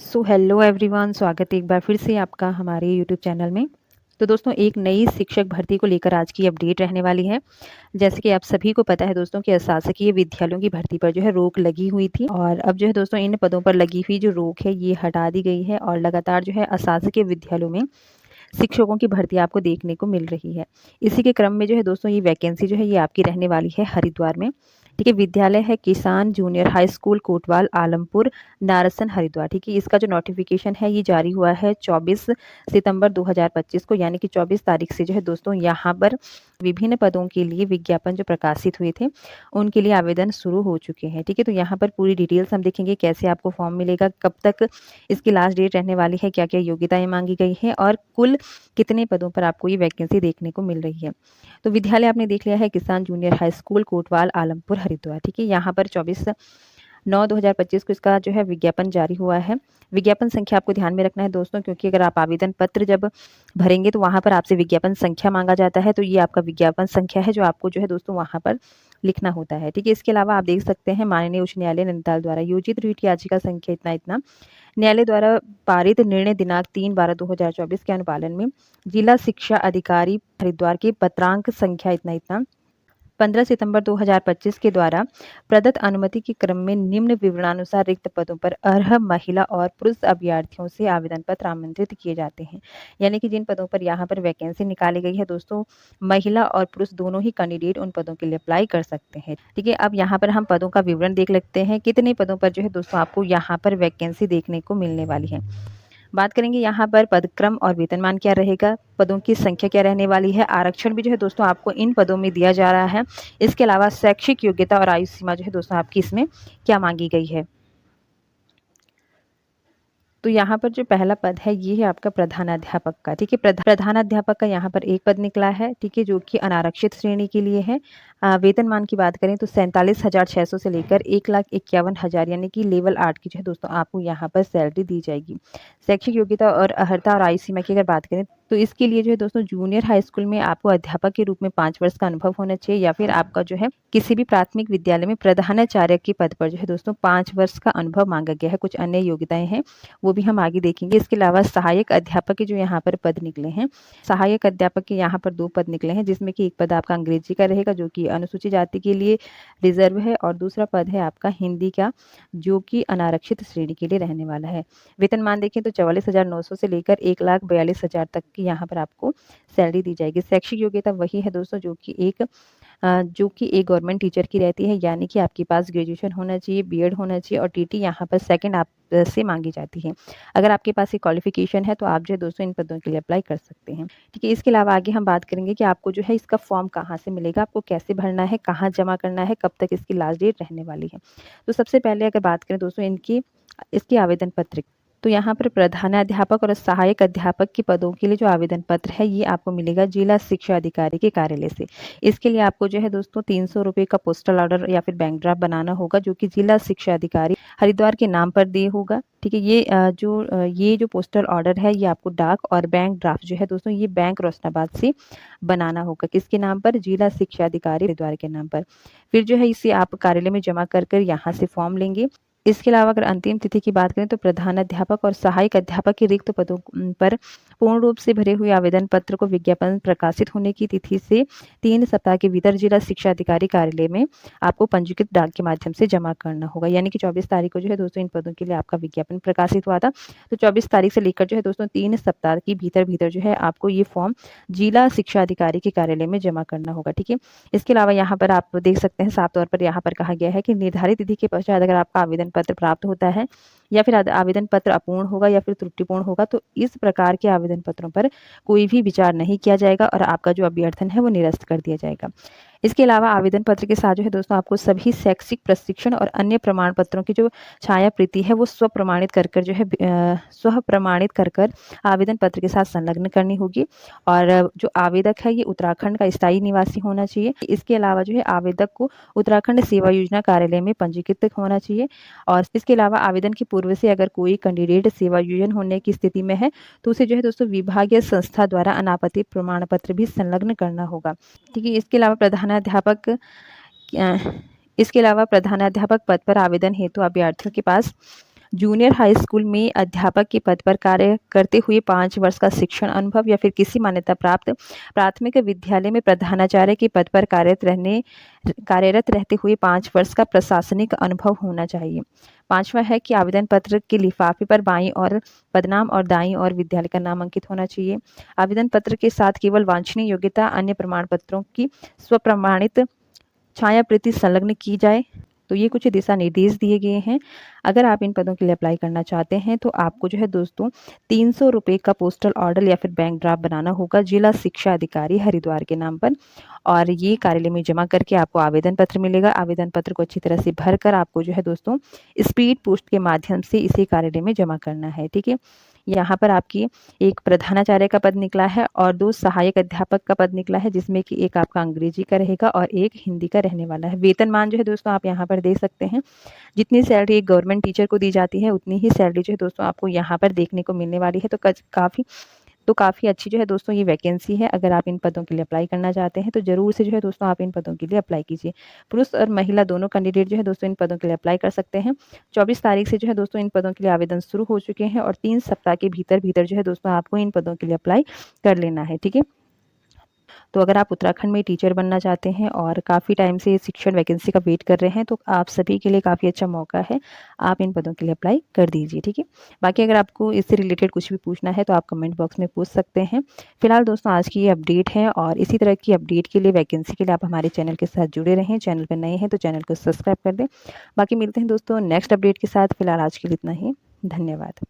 So hello everyone, स्वागत है एक बार फिर से आपका हमारे यूट्यूब चैनल में। तो दोस्तों, एक नई शिक्षक भर्ती को लेकर आज की अपडेट रहने वाली है। जैसे कि आप सभी को पता है दोस्तों कि अशासकीय विद्यालयों की भर्ती पर जो है रोक लगी हुई थी, और अब जो है दोस्तों इन पदों पर लगी हुई जो रोक है ये हटा दी गई है, और लगातार जो है अशासकीय विद्यालयों में शिक्षकों की भर्ती आपको देखने को मिल रही है। इसी के क्रम में जो है दोस्तों ये वैकेंसी जो है ये आपकी रहने वाली है हरिद्वार में। ठीक है, विद्यालय है किसान junior high school Kotwal Alampur Narsan Haridwar. ठीक है, इसका जो नोटिफिकेशन है ये जारी हुआ है 24 सितंबर 2025 को, यानी कि 24 तारीख से जो है दोस्तों यहाँ पर विभिन्न पदों के लिए विज्ञापन जो प्रकाशित हुए थे उनके लिए आवेदन शुरू हो चुके हैं। ठीक है, तो यहाँ पर पूरी डिटेल्स हम देखेंगे, कैसे आपको फॉर्म मिलेगा, कब तक इसकी लास्ट डेट रहने वाली है, क्या क्या योग्यताएं मांगी गई है, और कुल कितने पदों पर आपको ये वैकेंसी देखने को मिल रही है। तो विद्यालय आपने देख लिया है किसान junior high school Kotwal Alampur Haridwar. ठीक है, यहाँ पर 24/9/2025 को इसका जो है विज्ञापन जारी हुआ है। विज्ञापन संख्या आपको ध्यान में रखना है दोस्तों, क्योंकि अगर आप आवेदन पत्र जब भरेंगे तो वहाँ पर आपसे विज्ञापन संख्या मांगा जाता है। तो ये आपका विज्ञापन संख्या है जो आपको जो है दोस्तों वहाँ पर लिखना होता है। ठीक है, इसके अलावा आप देख सकते हैं माननीय उच्च न्यायालय नैनीताल द्वारा योजित रीट याचिका संख्या इतना इतना न्यायालय द्वारा पारित निर्णय दिनांक 3/12/2024 के अनुपालन में जिला शिक्षा अधिकारी हरिद्वार के पत्रांक संख्या इतना इतना 15 सितंबर 2025 के द्वारा प्रदत्त अनुमति के क्रम में निम्न विवरणानुसार रिक्त पदों पर अर्ह महिला और पुरुष अभ्यर्थियों से आवेदन पत्र आमंत्रित किए जाते हैं। यानी कि जिन पदों पर यहाँ पर वैकेंसी निकाली गई है दोस्तों, महिला और पुरुष दोनों ही कैंडिडेट उन पदों के लिए अप्लाई कर सकते हैं। ठीक है, अब यहाँ पर हम पदों का विवरण देख लेते हैं, कितने पदों पर जो है दोस्तों आपको यहाँ पर वैकेंसी देखने को मिलने वाली है। बात करेंगे यहाँ पर पदक्रम और वेतनमान क्या रहेगा, पदों की संख्या क्या रहने वाली है, आरक्षण भी जो है दोस्तों आपको इन पदों में दिया जा रहा है। इसके अलावा शैक्षिक योग्यता और आयु सीमा जो है दोस्तों आपकी इसमें क्या मांगी गई है। तो यहाँ पर जो पहला पद है ये है आपका प्रधानाध्यापक का। ठीक है, प्रधानाध्यापक का यहाँ पर एक पद निकला है। ठीक है, जो कि अनारक्षित श्रेणी के लिए है। वेतनमान की बात करें तो 47,600 से लेकर 1,51,000 यानी कि लेवल 8 की जो है दोस्तों आपको यहाँ पर सैलरी दी जाएगी। शैक्षिक योग्यता और अर्हता और आयु सीमा की अगर बात करें तो इसके लिए जो है दोस्तों जूनियर हाई स्कूल में आपको अध्यापक के रूप में 5 वर्ष का अनुभव होना चाहिए, या फिर आपका जो है किसी भी प्राथमिक विद्यालय में प्रधानाचार्य के पद पर जो है दोस्तों 5 वर्ष का अनुभव मांगा गया है। कुछ अन्य योग्यताएं हैं वो भी हम आगे देखेंगे। इसके अलावा सहायक अध्यापक के जो यहाँ पर पद निकले हैं, सहायक अध्यापक के यहाँ पर 2 पद निकले हैं, जिसमें कि एक पद आपका अंग्रेजी का रहेगा जो कि अनुसूचित जाति के लिए रिजर्व है, और दूसरा पद है आपका हिंदी का जो कि अनारक्षित श्रेणी के लिए रहने वाला है। वेतनमान देखें तो 44,900 से लेकर 1,42,000 तक की यहाँ पर आपको सैलरी दी जाएगी। शैक्षिक योग्यता वही है दोस्तों जो कि एक गवर्नमेंट टीचर की रहती है, यानी कि आपके पास ग्रेजुएशन होना चाहिए, बीएड होना चाहिए, और टीटी यहाँ पर सेकंड आप से मांगी जाती है। अगर आपके पास ये क्वालिफिकेशन है तो आप जो है दोस्तों इन पदों के लिए अप्लाई कर सकते हैं। ठीक है, इसके अलावा आगे हम बात करेंगे कि आपको जो है इसका फॉर्म कहाँ से मिलेगा, आपको कैसे भरना है, कहाँ जमा करना है, कब तक इसकी लास्ट डेट रहने वाली है। तो सबसे पहले अगर बात करें दोस्तों इसकी आवेदन पत्र, तो यहाँ पर प्रधानाध्यापक और सहायक अध्यापक के पदों के लिए जो आवेदन पत्र है ये आपको मिलेगा जिला शिक्षा अधिकारी के कार्यालय से। इसके लिए आपको जो है दोस्तों 300 रुपये का पोस्टल ऑर्डर या फिर बैंक ड्राफ्ट बनाना होगा, जो कि जिला शिक्षा अधिकारी हरिद्वार के नाम पर दिए होगा। ठीक है, ये जो पोस्टल ऑर्डर है ये आपको डाक और बैंक ड्राफ्ट जो है दोस्तों ये बैंक रोशनाबाद से बनाना होगा। किसके नाम पर, जिला शिक्षा अधिकारी हरिद्वार के नाम पर। फिर जो है इसे आप कार्यालय में जमा कर यहाँ से फॉर्म लेंगे। इसके अलावा अगर अंतिम तिथि की बात करें तो प्रधानाध्यापक और सहायक अध्यापक के रिक्त पदों पर पूर्ण रूप से भरे हुए आवेदन पत्र को विज्ञापन प्रकाशित होने की तिथि से 3 सप्ताह के भीतर जिला शिक्षा अधिकारी कार्यालय में आपको पंजीकृत डाक के माध्यम से जमा करना होगा। यानी कि 24 तारीख को जो है दोस्तों इन पदों के लिए आपका विज्ञापन प्रकाशित हुआ था। तो 24 तारीख से लेकर जो है दोस्तों 3 सप्ताह के भीतर जो है आपको ये फॉर्म जिला शिक्षा अधिकारी के कार्यालय में जमा करना होगा। ठीक है, इसके अलावा यहाँ पर आप देख सकते हैं साफ तौर पर यहाँ पर कहा गया है कि निर्धारित तिथि के पश्चात अगर आपका आवेदन पत्र प्राप्त होता है या फिर आवेदन पत्र अपूर्ण होगा या फिर त्रुटिपूर्ण होगा तो इस प्रकार के आवेदन पत्रों पर कोई भी विचार नहीं किया जाएगा और आपका जो अभ्यर्थन है वो निरस्त कर दिया जाएगा। इसके अलावा आवेदन पत्र के साथ जो है दोस्तों आपको सभी शैक्षिक प्रशिक्षण और अन्य प्रमाण पत्रों की जो छाया प्रति है वो स्व प्रमाणित कर आवेदन पत्र के साथ संलग्न करनी होगी। और जो आवेदक है ये उत्तराखंड का स्थायी निवासी होना चाहिए। इसके अलावा जो है आवेदक को उत्तराखंड सेवा योजना कार्यालय में पंजीकृत होना चाहिए। और इसके अलावा आवेदन के पूर्व से अगर कोई कैंडिडेट सेवा योजन होने की स्थिति में है तो उसे जो है दोस्तों विभागीय संस्था द्वारा अनापत्ति प्रमाण पत्र भी संलग्न करना होगा। ठीक है, इसके अलावा प्रधानाध्यापक पद पर आवेदन हेतु अभ्यर्थियों के पास जूनियर हाई स्कूल में अध्यापक के पद पर कार्य करते हुए 5 वर्ष का शिक्षण अनुभव या फिर किसी मान्यता प्राप्त प्राथमिक विद्यालय में प्रधानाचार्य के पद पर कार्यरत रहते हुए 5 वर्ष का प्रशासनिक अनुभव होना चाहिए। 5वां है कि आवेदन पत्र के लिफाफे पर बाईं ओर पदनाम और दाईं ओर विद्यालय का नाम अंकित होना चाहिए। आवेदन पत्र के साथ केवल वांछनीय योग्यता अन्य प्रमाण पत्रों की स्वप्रमाणित छायाप्रति संलग्न की जाए। तो ये कुछ दिशा निर्देश दिए गए हैं। अगर आप इन पदों के लिए अप्लाई करना चाहते हैं तो आपको जो है दोस्तों 300 रुपये का पोस्टल ऑर्डर या फिर बैंक ड्राफ्ट बनाना होगा जिला शिक्षा अधिकारी हरिद्वार के नाम पर, और ये कार्यालय में जमा करके आपको आवेदन पत्र मिलेगा। आवेदन पत्र को अच्छी तरह से भरकर आपको जो है दोस्तों स्पीड पोस्ट के माध्यम से इसी कार्यालय में जमा करना है। ठीक है, यहाँ पर आपकी एक प्रधानाचार्य का पद निकला है और 2 सहायक अध्यापक का पद निकला है, जिसमें कि एक आपका अंग्रेजी का रहेगा और एक हिंदी का रहने वाला है। वेतनमान जो है दोस्तों आप यहाँ पर देख सकते हैं, जितनी सैलरी एक गवर्नमेंट टीचर को दी जाती है उतनी ही सैलरी जो है दोस्तों आपको यहाँ पर देखने को मिलने वाली है। तो काफ़ी अच्छी जो है दोस्तों ये वैकेंसी है। अगर आप इन पदों के लिए अप्लाई करना चाहते हैं तो ज़रूर से जो है दोस्तों आप इन पदों के लिए अप्लाई कीजिए। पुरुष और महिला दोनों कैंडिडेट जो है दोस्तों इन पदों के लिए अप्लाई कर सकते हैं। 24 तारीख से जो है दोस्तों इन पदों के लिए आवेदन शुरू हो चुके हैं और 3 सप्ताह के भीतर जो है दोस्तों आपको इन पदों के लिए अप्लाई कर लेना है। ठीक है, तो अगर आप उत्तराखंड में टीचर बनना चाहते हैं और काफ़ी टाइम से शिक्षण वैकेंसी का वेट कर रहे हैं तो आप सभी के लिए काफ़ी अच्छा मौका है, आप इन पदों के लिए अप्लाई कर दीजिए। ठीक है, बाकी अगर आपको इससे रिलेटेड कुछ भी पूछना है तो आप कमेंट बॉक्स में पूछ सकते हैं। फिलहाल दोस्तों आज की ये अपडेट है और इसी तरह की अपडेट के लिए वैकेंसी के लिए आप हमारे चैनल के साथ जुड़े रहें। चैनल पर नए हैं तो चैनल को सब्सक्राइब कर दें। बाकी मिलते हैं दोस्तों नेक्स्ट अपडेट के साथ। फिलहाल आज के लिए इतना ही, धन्यवाद।